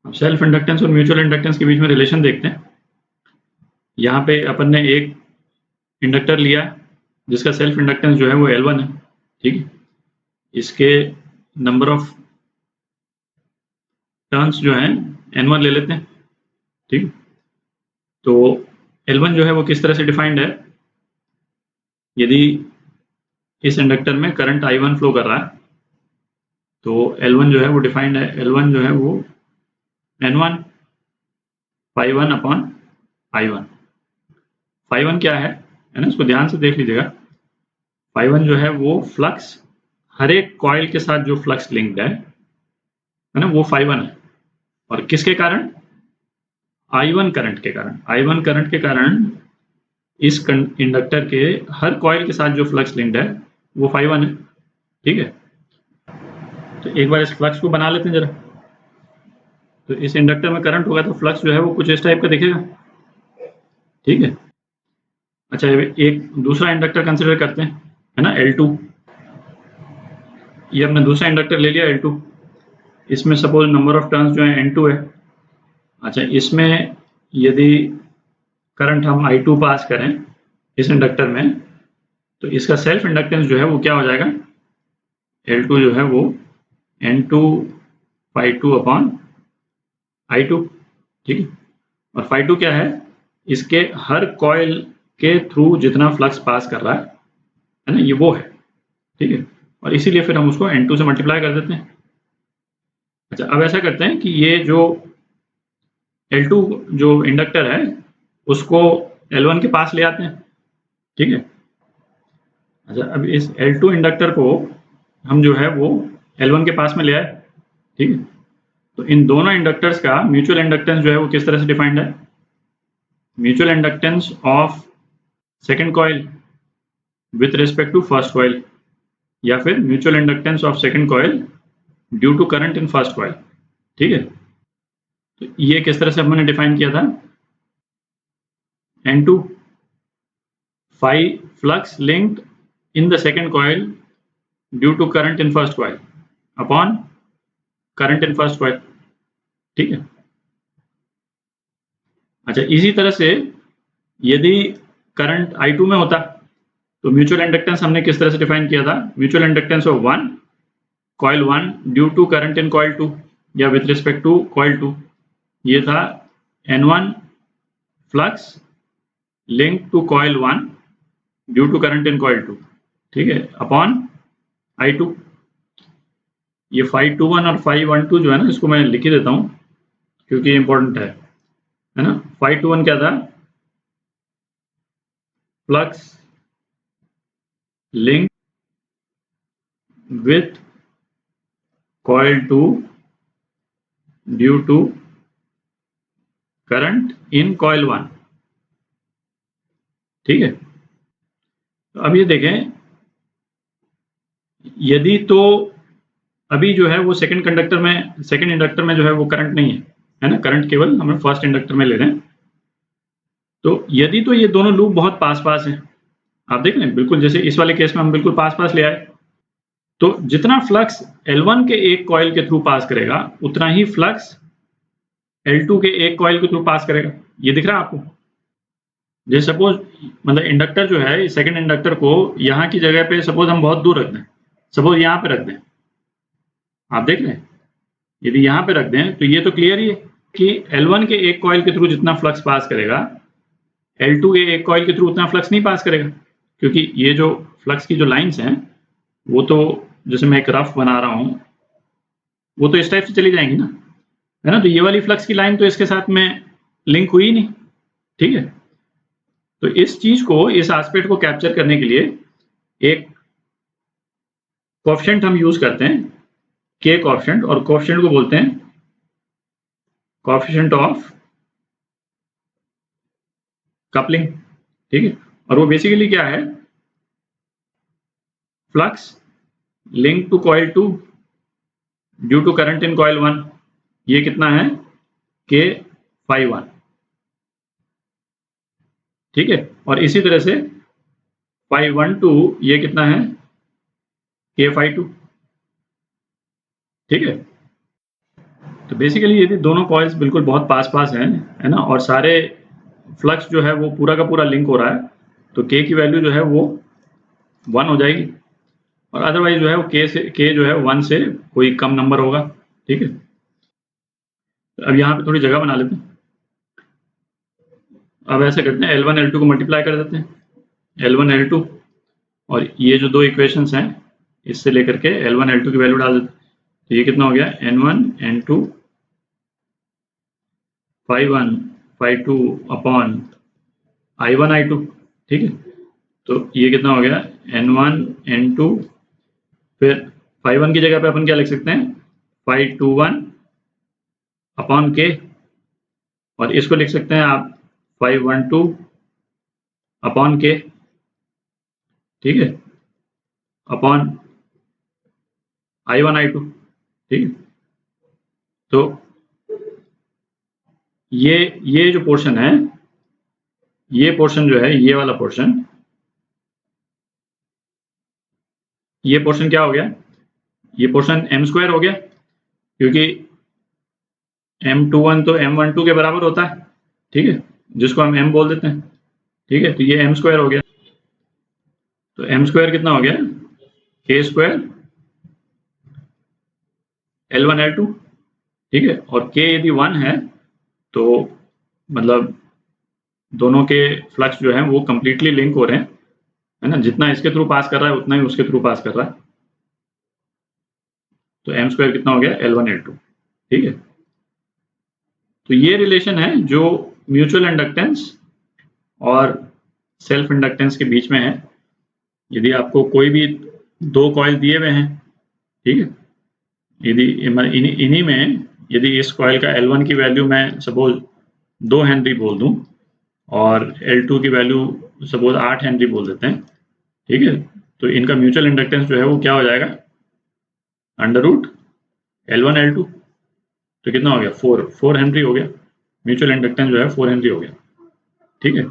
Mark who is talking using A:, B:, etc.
A: अब self inductance और mutual inductance के बीच में रिलेशन देखते हैं। यहाँ पे अपन ने एक इंडक्टर लिया जिसका सेल्फ इंडक्टेंस जो है वो L1 है, ठीक है। इसके नंबर ऑफ टर्न्स जो हैं N1 ले लेते हैं, ठीक। तो L1 जो है वो किस तरह से डिफाइंड है, यदि इस इंडक्टर में करंट I1 फ्लो कर रहा है तो L1 जो है वो डिफाइंड है, L1 जो है वो N1 phi1 upon I1। phi1 क्या है ना, इसको ध्यान से देख लीजिएगा। phi1 जो है वो फ्लक्स, हर एक कॉइल के साथ जो फ्लक्स लिंक्ड है ना, वो phi1 है। और किसके कारण? I1 करंट के कारण। I1 करंट के कारण इस इंडक्टर के हर कॉइल के साथ जो फ्लक्स लिंक्ड है वो phi1 है, ठीक है। तो एक बार इस फ्लक्स को बना लेते हैं जरा। तो इस इंडक्टर में करंट होगा तो फ्लक्स जो है वो कुछ इस टाइप का दिखेगा, ठीक है। अच्छा, एक दूसरा इंडक्टर कंसिडर करते हैं, है ना, L2। ये हमने दूसरा इंडक्टर ले लिया L2। इसमें सपोज नंबर ऑफ टर्न्स जो है N2 है। अच्छा, इसमें यदि करंट हम I2 पास करें इस इंडक्टर में तो इसका सेल्फ इंडक्टेंस जो है वो क्या हो जाएगा, L2 जो है वो N2 phi2 अपॉन I2, ठीक है। और phi2 क्या है, इसके हर कॉइल के थ्रू जितना फ्लक्स पास कर रहा है ना, ये वो है, ठीक है। और इसीलिए फिर हम उसको N2 से मल्टीप्लाई कर देते हैं। अच्छा, अब ऐसा करते हैं कि ये जो L2 जो इंडक्टर है उसको L1 के पास ले आते हैं, ठीक है। अच्छा, अब इस L2 इंडक्टर को हम जो है वो L1 के पास में ले आए, ठीक है। तो इन दोनों इंडक्टर्स का म्यूचुअल इंडक्टेंस जो है वो किस तरह से डिफाइंड है, mutual inductance of second coil with respect to first coil, या फिर mutual inductance of second coil due to current in first coil, ठीक है। तो ये किस तरह से हमने डिफाइन किया था, N2 phi flux linked in the second coil due to current in first coil upon current in first coil, ठीक है। अच्छा, इसी तरह से यदि करंट I2 में होता तो म्यूचुअल इंडक्टेंस हमने किस तरह से डिफाइन किया था, mutual inductance of one coil 1 due to current in coil 2 या विथ रिस्पेक्ट टू कॉइल 2, ये था N1 flux link to coil 1 due to current in coil 2, ठीक है, अपॉन I2। ये phi21 और phi12 जो है ना, इसको मैं लिख ही देता हूँ क्योंकि इंपॉर्टेंट है ना। phi21 क्या था, flux link with coil 2 due to current in coil 1, ठीक है। तो अब ये देखें, यदि तो अभी जो है वो सेकंड इंडक्टर में जो है वो करंट नहीं है ना, करंट केवल हमें फर्स्ट इंडक्टर में ले रहे हैं। तो यदि तो ये दोनों लूप बहुत पास पास हैं, आप देख लें बिल्कुल जैसे इस वाले केस में हम बिल्कुल पास पास ले आए, तो जितना फ्लक्स L1 के एक कॉइल के थ्रू पास करेगा उतना ही फ्लक्स L2 के एक कॉइल के थ्रू पास करेगा। ये दिख रहा है आपको? जैसे सपोज मतलब इंडक्टर जो है, सेकंड इंडक्टर को यहाँ की जगह पे सपोज हम बहुत दूर रख दें, सपोज यहाँ पे रख दें, आप देख रहे हैं, यदि यहाँ पे रख दें तो ये तो क्लियर ही है कि L1 के एक कॉइल के थ्रू जितना फ्लक्स पास करेगा L2 के एक कॉइल के थ्रू उतना फ्लक्स नहीं पास करेगा, क्योंकि ये जो फ्लक्स की जो लाइंस हैं वो तो जैसे मैं एक रफ बना रहा हूँ वो तो इस टाइप से चली जाएंगी ना, है ना। तो ये वाली फ्लक्स की लाइन तो इसके साथ में लिंक हुई नहीं, ठीक है। तो इस चीज को, इस एस्पेक्ट को कैप्चर करने के लिए एक कोएफिशिएंट हम यूज करते हैं, के कोएफिशिएंट, और कोएफिशिएंट को बोलते हैं कोएफिशिएंट ऑफ कपलिंग, ठीक है। और वो बेसिकली क्या है, flux link to coil 2 due to current in coil 1, ये कितना है, के phi1, ठीक है। और इसी तरह से phi12 ये कितना है, के phi2, ठीक है। तो बेसिकली यदि दोनों कॉइल्स बिल्कुल बहुत पास पास हैं, है ना, और सारे फ्लक्स जो है वो पूरा का पूरा लिंक हो रहा है, तो के की वैल्यू जो है वो 1 हो जाएगी, और अदरवाइज जो है वो के जो है 1 से कोई कम नंबर होगा। ठीक है, अब यहाँ पे थोड़ी जगह बना लेते हैं। अब ऐसे करते हैं, L1 L2 को मल्टीप्लाई कर देते हैं, L1 L2, और ये जो दो इक्वेशंस हैं इससे लेकर के L1 L2 की वैल्यू डाल देते हैं। तो ये कितना हो गया, N1 N2 phi1 phi2 upon I1 I2। ठीक है, तो ये कितना हो गया, N1 N2, फिर phi1 की जगह पे अपन क्या लिख सकते हैं, phi21 अपॉन के, और इसको लिख सकते हैं आप phi12 अपॉन के। ठीक है, अपॉन I1 I2। ठीक है, तो ये जो पोर्शन है, ये पोर्शन जो है, ये वाला पोर्शन, ये पोर्शन क्या हो गया, ये पोर्शन m² हो गया, क्योंकि M21 तो M12 के बराबर होता है। ठीक है, जिसको हम m बोल देते हैं। ठीक है, तो ये m² हो गया, तो m² कितना हो गया, k² L1 L2। ठीक है, और k यदि 1 है तो मतलब दोनों के फ्लक्स जो है वो कंप्लीटली लिंक हो रहे हैं, है ना, जितना इसके थ्रू पास कर रहा है उतना ही उसके थ्रू पास कर रहा है। तो m² कितना हो गया, L1 L2। ठीक है, तो ये रिलेशन है जो म्यूचुअल इंडक्टेंस और सेल्फ इंडक्टेंस के बीच में है। यदि आपको कोई भी दो कॉइल दिए हुए हैं, ठीक है, यदि इन्हीं में यदि इस कॉइल का L1 की वैल्यू मैं सपोज 2 हेनरी बोल दूं, और L2 की वैल्यू सपोज 8 हेनरी बोल देते हैं। ठीक है, तो इनका म्यूचुअल इंडक्टेंस जो है वो क्या हो जाएगा, अंडर रूट L1 L2। तो कितना हो गया, 4 हेनरी हो गया, म्यूचुअल इंडक्टेंस जो है 4 हेनरी हो गया। ठीक है,